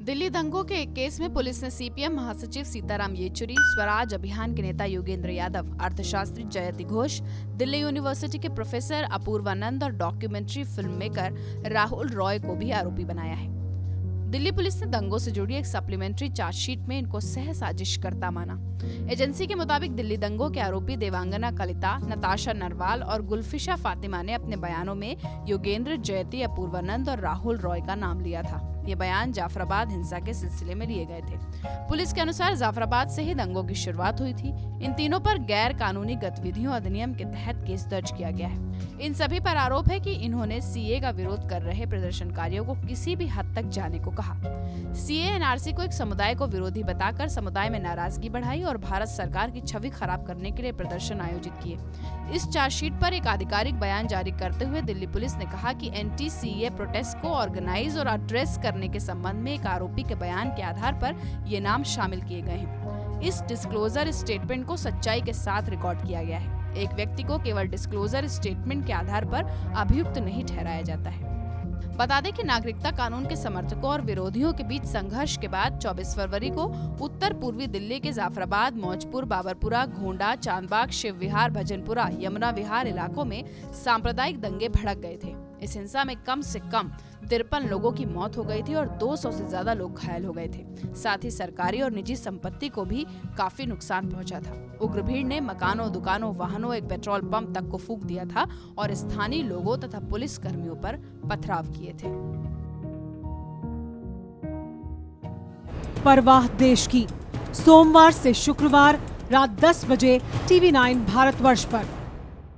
दिल्ली दंगों के एक केस में पुलिस ने सीपीएम महासचिव सीताराम येचुरी, स्वराज अभियान के नेता योगेंद्र यादव, अर्थशास्त्री जयति घोष, दिल्ली यूनिवर्सिटी के प्रोफेसर अपूर्वानंद और documentary film maker Rahul Roy को भी आरोपी बनाया है। दिल्ली पुलिस ने दंगों से जुड़ी एक सप्लीमेंट्री चार्जशीट में इनको सह साजिशकर्ता माना। एजेंसी के मुताबिक दिल्ली दंगों के आरोपी देवांगना कलिता, नताशा नरवाल और गुलफिशा फातिमा ने अपने बयानों में योगेंद्र, जयति, अपूर्वानंद और राहुल रॉय का नाम लिया था। ये बयान जाफराबाद हिंसा के सिलसिले में लिए गए थे। पुलिस के अनुसार जाफराबाद से ही दंगों की शुरुआत हुई थी। इन तीनों पर गैर कानूनी गतिविधियों अधिनियम के तहत केस दर्ज किया गया है। इन सभी पर आरोप है कि इन्होंने सीए का विरोध कर रहे प्रदर्शनकारियों को किसी भी हद तक जाने को कहा। सीए एनआरसी को एक समुदाय को विरोधी बताकर समुदाय में नाराजगी बढ़ाई और भारत सरकार की छवि खराब करने के लिए प्रदर्शन आयोजित किए। इस चार्जशीट पर एक आधिकारिक बयान जारी करते हुए दिल्ली पुलिस ने कहा कि एंटी सीए प्रोटेस्ट को ऑर्गेनाइज और एड्रेस करने के संबंध में एक आरोपी के बयान के आधार पर ये नाम शामिल किए गए हैं। इस डिस्क्लोजर स्टेटमेंट को सच्चाई के साथ रिकॉर्ड किया गया है। एक व्यक्ति को केवल डिस्क्लोजर स्टेटमेंट के आधार पर अभियुक्त नहीं ठहराया जाता है। बता दें कि नागरिकता कानून के समर्थकों और विरोधियों के बीच संघर्ष के बाद 24 फरवरी को उत्तर पूर्वी दिल्ली के जाफराबाद, मौजपुर, बाबरपुरा, गोंडा, चांदबाग, शिव विहार, भजनपुरा, यमुना विहार इलाकों में सांप्रदायिक दंगे भड़क गए थे। इस हिंसा में कम से कम 53 लोगों की मौत हो गई थी और 200 से ज्यादा लोग घायल हो गए थे। साथ ही सरकारी और निजी संपत्ति को भी काफी नुकसान पहुंचा था। उग्र भीड़ ने मकानों, दुकानों, वाहनों, एक पेट्रोल पंप तक को फूंक दिया था और स्थानीय लोगों तथा पुलिस कर्मियों पर पथराव किए थे। परवाह देश की, सोमवार से शुक्रवार रात 10 बजे TV9 भारतवर्ष पर।